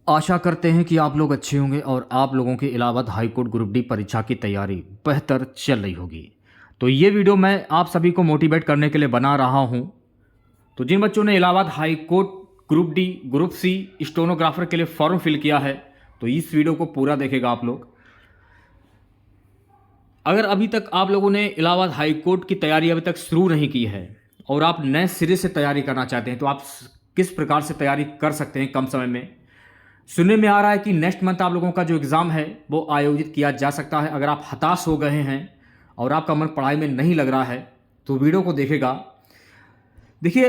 आशा करते हैं कि आप लोग अच्छे होंगे और आप लोगों की Allahabad high court group D परीक्षा की तैयारी बेहतर चल रही होगी। तो ये वीडियो मैं आप सभी को मोटिवेट करने के लिए बना रहा हूँ। तो जिन बच्चों ने Allahabad high court group D group C stenographer के लिए फॉर्म फिल किया है, तो इस वीडियो को पूरा देखेगा आप लोग। अगर अभी तक आप लोगों ने इलाहाबाद हाई कोर्ट की तैयारी अभी तक शुरू नहीं की है और आप नए सिरे से तैयारी करना चाहते हैं, तो आप किस प्रकार से तैयारी कर सकते हैं कम समय में। सुनने में आ रहा है कि नेक्स्ट मंथ आप लोगों का जो एग्ज़ाम है वो आयोजित किया जा सकता है। अगर आप हताश हो गए हैं और आपका मन पढ़ाई में नहीं लग रहा है तो वीडियो को देखेगा। देखिए,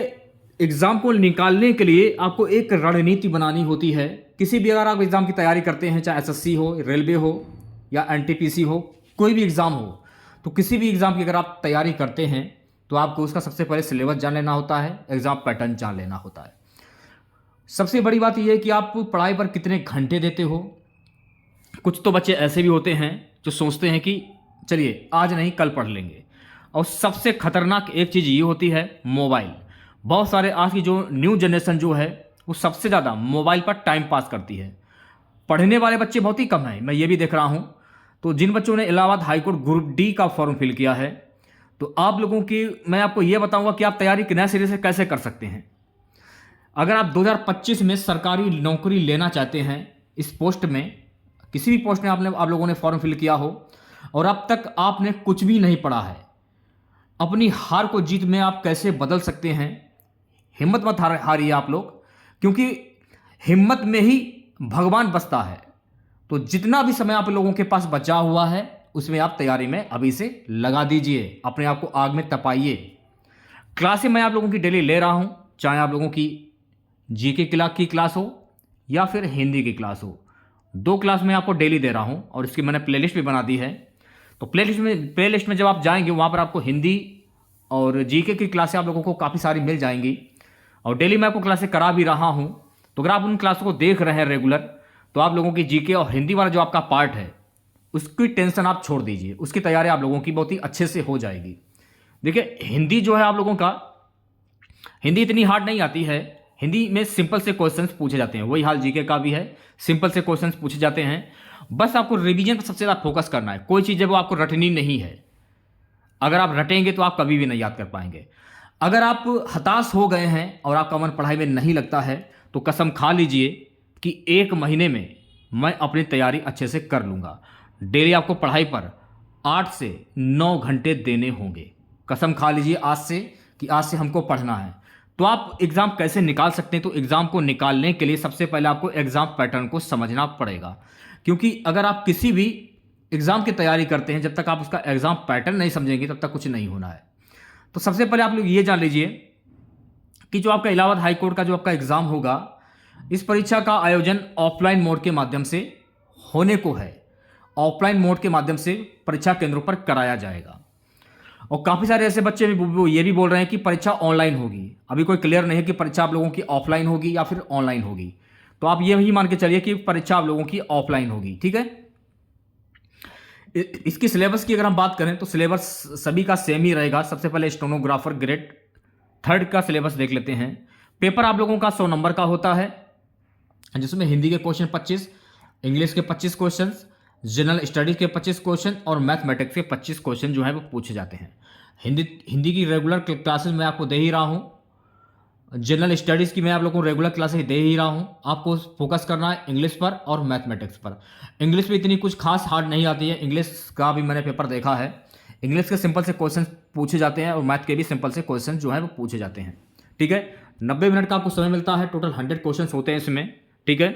एग्ज़ाम को निकालने के लिए आपको एक रणनीति बनानी होती है। किसी भी अगर आप एग्ज़ाम की तैयारी करते हैं, चाहे एसएससी हो, रेलवे हो या एनटीपीसी हो, कोई भी एग्ज़ाम हो, तो किसी भी एग्ज़ाम की अगर आप तैयारी करते हैं तो आपको उसका सबसे पहले सिलेबस जान लेना होता है, एग्ज़ाम पैटर्न जान लेना होता है। सबसे बड़ी बात यह है कि आप पढ़ाई पर कितने घंटे देते हो। कुछ तो बच्चे ऐसे भी होते हैं जो सोचते हैं कि चलिए आज नहीं कल पढ़ लेंगे, और सबसे खतरनाक एक चीज़ ये होती है मोबाइल। बहुत सारे आज की जो न्यू जनरेशन जो है वो सबसे ज़्यादा मोबाइल पर टाइम पास करती है। पढ़ने वाले बच्चे बहुत ही कम हैं, मैं ये भी देख रहा हूँ। तो जिन बच्चों ने इलाहाबाद हाईकोर्ट ग्रुप डी का फॉर्म फिल किया है, तो आप लोगों की मैं आपको ये बताऊंगा कि आप तैयारी नए सिरे से कैसे कर सकते हैं। अगर आप 2025 में सरकारी नौकरी लेना चाहते हैं, इस पोस्ट में किसी भी पोस्ट में आप लोगों ने फॉर्म फिल किया हो और अब तक आपने कुछ भी नहीं पढ़ा है, अपनी हार को जीत में आप कैसे बदल सकते हैं। हिम्मत मत हारिए आप लोग, क्योंकि हिम्मत में ही भगवान बसता है। तो जितना भी समय आप लोगों के पास बचा हुआ है उसमें आप तैयारी में अभी से लगा दीजिए, अपने आप को आग में तपाइए। क्लासें मैं आप लोगों की डेली ले रहा हूं, चाहे आप लोगों की जीके की क्लास हो या फिर हिंदी की क्लास हो। दो क्लास मैं आपको डेली दे रहा हूं और इसकी मैंने प्लेलिस्ट भी बना दी है। तो प्लेलिस्ट में जब आप जाएंगे वहां पर आपको हिंदी और जीके की क्लासें आप लोगों को काफ़ी सारी मिल जाएंगी, और डेली मैं आपको क्लासें करा भी रहा हूं। तो अगर आप उन क्लासों को देख रहे हैं रेगुलर, तो आप लोगों की जीके और हिंदी वाला जो आपका पार्ट है उसकी टेंशन आप छोड़ दीजिए, उसकी तैयारी आप लोगों की बहुत ही अच्छे से हो जाएगी। देखिए, हिंदी जो है आप लोगों का, हिंदी इतनी हार्ड नहीं आती है। हिंदी में सिंपल से क्वेश्चंस पूछे जाते हैं, वही हाल जीके का भी है, सिंपल से क्वेश्चंस पूछे जाते हैं। बस आपको रिवीजन पर सबसे ज़्यादा फोकस करना है। कोई चीज़ है वो आपको रटनी नहीं है। अगर आप रटेंगे तो आप कभी भी नहीं याद कर पाएंगे। अगर आप हताश हो गए हैं और आपका मन पढ़ाई में नहीं लगता है, तो कसम खा लीजिए कि 1 महीने में मैं अपनी तैयारी अच्छे से कर लूँगा। डेली आपको पढ़ाई पर 8 से 9 घंटे देने होंगे। कसम खा लीजिए आज से कि आज से हमको पढ़ना है। तो आप एग्ज़ाम कैसे निकाल सकते हैं? तो एग्ज़ाम को निकालने के लिए सबसे पहले आपको एग्ज़ाम पैटर्न को समझना पड़ेगा, क्योंकि अगर आप किसी भी एग्ज़ाम की तैयारी करते हैं, जब तक आप उसका एग्ज़ाम पैटर्न नहीं समझेंगे तब तक कुछ नहीं होना है। तो सबसे पहले आप लोग ये जान लीजिए कि जो आपका इलाहाबाद हाई कोर्ट का जो आपका एग्ज़ाम होगा, इस परीक्षा का आयोजन ऑफलाइन मोड के माध्यम से होने को है। ऑफलाइन मोड के माध्यम से परीक्षा केंद्रों पर कराया जाएगा। और काफ़ी सारे ऐसे बच्चे भी ये भी बोल रहे हैं कि परीक्षा ऑनलाइन होगी। अभी कोई क्लियर नहीं है कि परीक्षा आप लोगों की ऑफलाइन होगी या फिर ऑनलाइन होगी। तो आप ये ही मान के चलिए कि परीक्षा आप लोगों की ऑफलाइन होगी, ठीक है। इसकी सिलेबस की अगर हम बात करें तो सिलेबस सभी का सेम ही रहेगा। सबसे पहले स्टेनोग्राफर ग्रेड 3 का सिलेबस देख लेते हैं। पेपर आप लोगों का 100 नंबर का होता है, जिसमें हिंदी के क्वेश्चन 25, इंग्लिश के 25 क्वेश्चन, जनरल स्टडीज के 25 क्वेश्चन और मैथमेटिक्स के 25 क्वेश्चन जो है वो पूछे जाते हैं। हिंदी की रेगुलर क्लासेस मैं आपको दे ही रहा हूँ, जनरल स्टडीज़ की मैं आप लोगों को रेगुलर क्लासेस दे ही रहा हूँ। आपको फोकस करना है इंग्लिश पर और मैथमेटिक्स पर। इंग्लिश में इतनी कुछ खास हार्ड नहीं आती है, इंग्लिश का भी मैंने पेपर देखा है। इंग्लिश के सिंपल से क्वेश्चन पूछे जाते हैं और मैथ के भी सिंपल से क्वेश्चन जो है वो पूछे जाते हैं, ठीक है। 90 मिनट का आपको समय मिलता है, टोटल 100 क्वेश्चन होते हैं इसमें, ठीक है।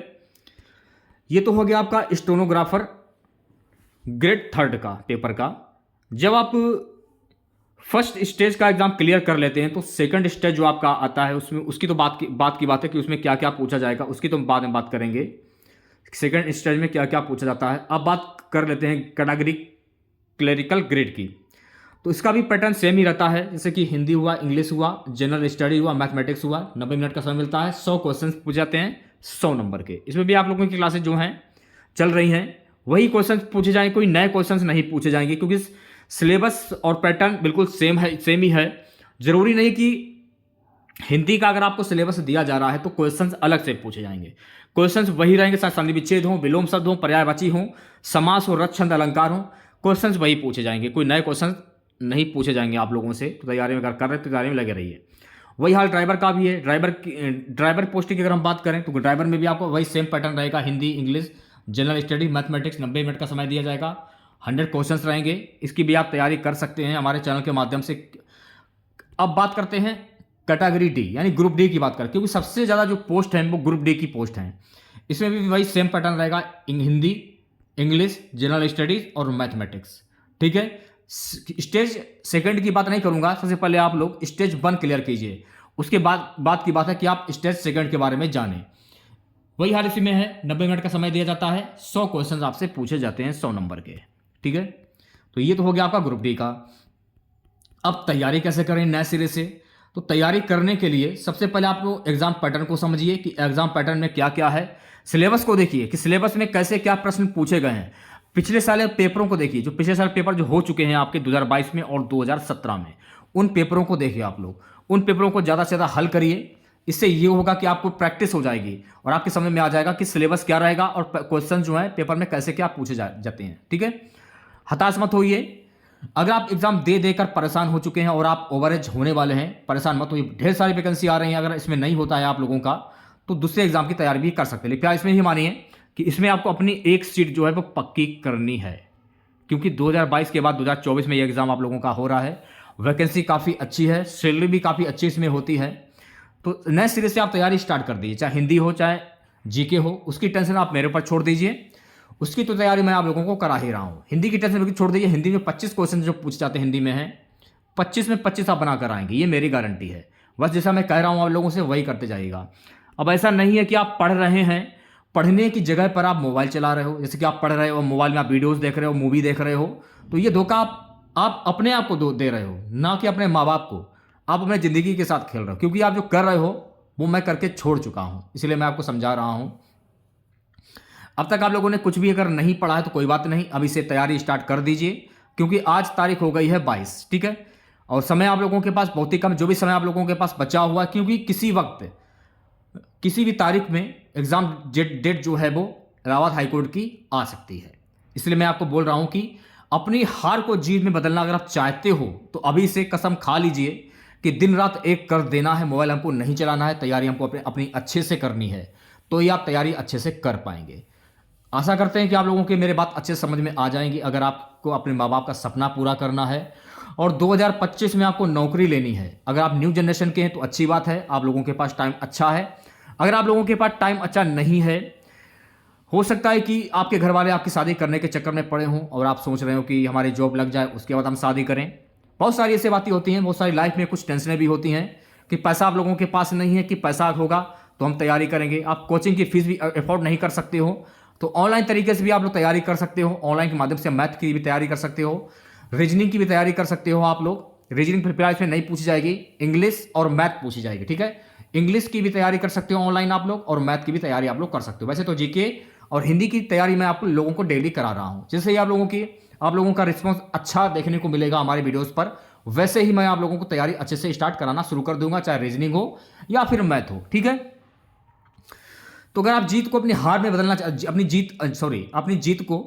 ये तो हो गया आपका स्टेनोग्राफर ग्रेड 3 का पेपर का। जब आप फर्स्ट स्टेज का एग्जाम क्लियर कर लेते हैं तो सेकंड स्टेज जो आपका आता है उसमें उसकी तो बात की बात है कि उसमें क्या क्या पूछा जाएगा, उसकी तो बाद में बात करेंगे। सेकंड स्टेज में क्या क्या पूछा जाता है। अब बात कर लेते हैं कैटेगरी क्लरिकल ग्रेड की। तो इसका भी पैटर्न सेम ही रहता है, जैसे कि हिंदी हुआ, इंग्लिश हुआ, जनरल स्टडी हुआ, मैथमेटिक्स हुआ। 90 मिनट का समय मिलता है, 100 क्वेश्चन पूछे जाते हैं 100 नंबर के। इसमें भी आप लोगों की क्लासेज जो हैं चल रही हैं, वही क्वेश्चन पूछे जाएंगे, कोई नए क्वेश्चन नहीं पूछे जाएंगे, क्योंकि सिलेबस और पैटर्न बिल्कुल सेम ही है। जरूरी नहीं कि हिंदी का अगर आपको सिलेबस दिया जा रहा है तो क्वेश्चंस अलग से पूछे जाएंगे। क्वेश्चंस वही रहेंगे, चाहे संधि विच्छेद हो, विलोम शब्द हो, पर्यायवाची हो, समास हो, रस छंद अलंकार हो, क्वेश्चंस वही पूछे जाएंगे। कोई नए क्वेश्चन नहीं पूछे जाएंगे आप लोगों से। तो तैयारी में अगर कर रहे तो तैयारी में लगे रहिए। वही हाल ड्राइवर का भी है। ड्राइवर पोस्टिंग की अगर हम बात करें तो ड्राइवर में भी आपको वही सेम पैटर्न रहेगा। Hindi, English, general study, mathematics, 90 minute का समय दिया जाएगा। 100 क्वेश्चंस रहेंगे। इसकी भी आप तैयारी कर सकते हैं हमारे चैनल के माध्यम से। अब बात करते हैं कैटेगरी डी यानी ग्रुप डी की बात करें, क्योंकि सबसे ज़्यादा जो पोस्ट हैं वो ग्रुप डी की पोस्ट हैं। इसमें भी वही सेम पैटर्न रहेगा, हिंदी, इंग्लिश, जनरल स्टडीज और मैथमेटिक्स। ठीक है। स्टेज सेकंड की बात नहीं करूंगा। सबसे पहले आप लोग स्टेज 1 क्लियर कीजिए, उसके बाद की बात है कि आप स्टेज सेकंड के बारे में जानें। वही हाल इसी में है। 90 मिनट का समय दिया जाता है। 100 क्वेश्चन आपसे पूछे जाते हैं 100 नंबर के। ठीक है। तो ये तो हो गया आपका ग्रुप डी का। अब तैयारी कैसे करें नए सिरे से? तो तैयारी करने के लिए सबसे पहले आप लोग एग्जाम पैटर्न को समझिए कि एग्जाम पैटर्न में क्या क्या है। सिलेबस को देखिए कि सिलेबस में कैसे क्या प्रश्न पूछे गए हैं। पिछले साल पेपरों को देखिए, जो पिछले साल पेपर जो हो चुके हैं आपके 2022 में और 2017 में, उन पेपरों को देखिए आप लोग। उन पेपरों को ज़्यादा से ज़्यादा हल करिए। इससे ये होगा कि आपको प्रैक्टिस हो जाएगी और आपके समझ में आ जाएगा कि सिलेबस क्या रहेगा और क्वेश्चन जो है पेपर में कैसे क्या पूछे जाते हैं। ठीक है। हताश मत होइए। अगर आप एग्जाम दे देकर परेशान हो चुके हैं और आप ओवरेज होने वाले हैं, परेशान मत होइए। ढेर सारी वैकेंसी आ रही हैं। अगर इसमें नहीं होता है आप लोगों का तो दूसरे एग्जाम की तैयारी भी कर सकते हैं। लेकिन इसमें ही मानिए कि इसमें आपको अपनी एक सीट जो है वो पक्की करनी है, क्योंकि 2022 के बाद 2024 में ये एग्जाम आप लोगों का हो रहा है। वैकेंसी काफ़ी अच्छी है, सैलरी भी काफ़ी अच्छी इसमें होती है। तो नए सिरे से आप तैयारी स्टार्ट कर दीजिए, चाहे हिंदी हो चाहे जीके हो। उसकी टेंशन आप मेरे ऊपर छोड़ दीजिए। उसकी तो तैयारी मैं आप लोगों को करा ही रहा हूँ। हिंदी की टेंशन छोड़ दीजिए। हिंदी में 25 क्वेश्चन जो पूछे जाते हैं हिंदी में है, 25 में 25 आप बना कर आएंगे, ये मेरी गारंटी है। बस जैसा मैं कह रहा हूँ आप लोगों से वही करते जाइएगा। अब ऐसा नहीं है कि आप पढ़ रहे हैं, पढ़ने की जगह पर आप मोबाइल चला रहे हो। जैसे कि आप पढ़ रहे हो, मोबाइल में आप वीडियोज़ देख रहे हो, मूवी देख रहे हो, तो ये धोखा आप अपने आप को दे रहे हो, ना कि अपने माँ बाप को। आप अपने ज़िंदगी के साथ खेल रहे हो, क्योंकि आप जो कर रहे हो वो मैं करके छोड़ चुका हूँ, इसलिए मैं आपको समझा रहा हूँ। अब तक आप लोगों ने कुछ भी अगर नहीं पढ़ा है तो कोई बात नहीं, अभी से तैयारी स्टार्ट कर दीजिए, क्योंकि आज तारीख हो गई है 22। ठीक है। और समय आप लोगों के पास बहुत ही कम, जो भी समय आप लोगों के पास बचा हुआ है, क्योंकि किसी वक्त किसी भी तारीख में एग्जाम डेट जो है वो इलाहाबाद हाईकोर्ट की आ सकती है। इसलिए मैं आपको बोल रहा हूं कि अपनी हार को जीत में बदलना अगर आप चाहते हो तो अभी से कसम खा लीजिए कि दिन रात एक कर देना है। मोबाइल हमको नहीं चलाना है। तैयारी हमको अपनी अच्छे से करनी है, तो ये आप तैयारी अच्छे से कर पाएंगे। आशा करते हैं कि आप लोगों की मेरे बात अच्छे समझ में आ जाएंगी। अगर आपको अपने माँ बाप का सपना पूरा करना है और 2025 में आपको नौकरी लेनी है, अगर आप न्यू जनरेशन के हैं तो अच्छी बात है, आप लोगों के पास टाइम अच्छा है। अगर आप लोगों के पास टाइम अच्छा नहीं है, हो सकता है कि आपके घर वाले आपकी शादी करने के चक्कर में पड़े हों और आप सोच रहे हो कि हमारी जॉब लग जाए उसके बाद हम शादी करें। बहुत सारी ऐसी बातें होती हैं, बहुत सारी लाइफ में कुछ टेंशनें भी होती हैं कि पैसा आप लोगों के पास नहीं है कि पैसा होगा तो हम तैयारी करेंगे। आप कोचिंग की फीस भी अफोर्ड नहीं कर सकते हो, तो ऑनलाइन तरीके से भी आप लोग तैयारी कर सकते हो। ऑनलाइन के माध्यम से मैथ की भी तैयारी कर सकते हो, रीजनिंग की भी तैयारी कर सकते हो आप लोग। रीजनिंग फिलहाल इसमें नहीं पूछी जाएगी, इंग्लिश और मैथ पूछी जाएगी। ठीक है। इंग्लिश की भी तैयारी कर सकते हो ऑनलाइन आप लोग, और मैथ की भी तैयारी आप लोग कर सकते हो। वैसे तो जीके और हिंदी की तैयारी मैं आप लोगों को डेली करा रहा हूँ। जैसे ही आप लोगों का रिस्पॉन्स अच्छा देखने को मिलेगा हमारे वीडियोज़ पर, वैसे ही मैं आप लोगों को तैयारी अच्छे से स्टार्ट कराना शुरू कर दूंगा, चाहे रीजनिंग हो या फिर मैथ हो। ठीक है। तो अगर आप जीत को अपनी हार में बदलना, अपनी जीत को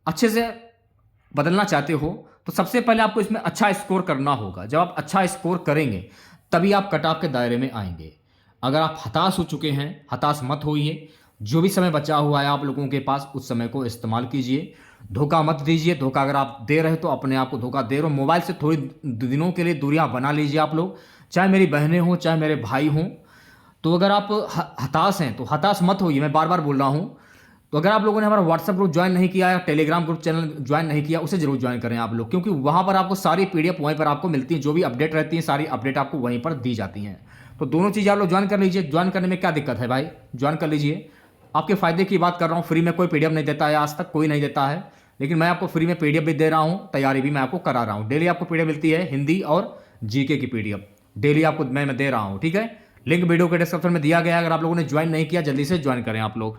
अच्छे से बदलना चाहते हो तो सबसे पहले आपको इसमें अच्छा स्कोर करना होगा। जब आप अच्छा स्कोर करेंगे तभी आप कट ऑफ के दायरे में आएंगे। अगर आप हताश हो चुके हैं, हताश मत होइए। जो भी समय बचा हुआ है आप लोगों के पास, उस समय को इस्तेमाल कीजिए। धोखा मत दीजिए। धोखा अगर आप दे रहे हो तो अपने आप को धोखा दे रहे हो। मोबाइल से थोड़ी दिनों के लिए दूरियां बना लीजिए आप लोग, चाहे मेरी बहनें हों चाहे मेरे भाई हों। तो अगर आप हताश हैं तो हताश मत होइए, मैं बार बार बोल रहा हूँ। तो अगर आप लोगों ने हमारा व्हाट्सएप ग्रुप ज्वाइन नहीं किया या टेलीग्राम ग्रुप चैनल ज्वाइन नहीं किया, उसे जरूर ज्वाइन करें आप लोग, क्योंकि वहाँ पर आपको सारी पीडीएफ वहीं पर आपको मिलती है। जो भी अपडेट रहती है सारी अपडेट आपको वहीं पर दी जाती हैं। तो दोनों चीज़ आप लोग ज्वाइन कर लीजिए। ज्वाइन करने में क्या दिक्कत है भाई, ज्वाइन कर लीजिए। आपके फायदे की बात कर रहा हूँ। फ्री में कोई पीडीएफ नहीं देता है, आज तक कोई नहीं देता है, लेकिन मैं आपको फ्री में पीडीएफ भी दे रहा हूँ, तैयारी भी मैं आपको करा रहा हूँ। डेली आपको पीडीएफ मिलती है, हिंदी और जीके की पीडीएफ डेली आपको मैं दे रहा हूँ। ठीक है। लिंक वीडियो के डिस्क्रिप्शन में दिया गया है। अगर आप लोगों ने ज्वाइन नहीं किया जल्दी से ज्वाइन करें आप लोग।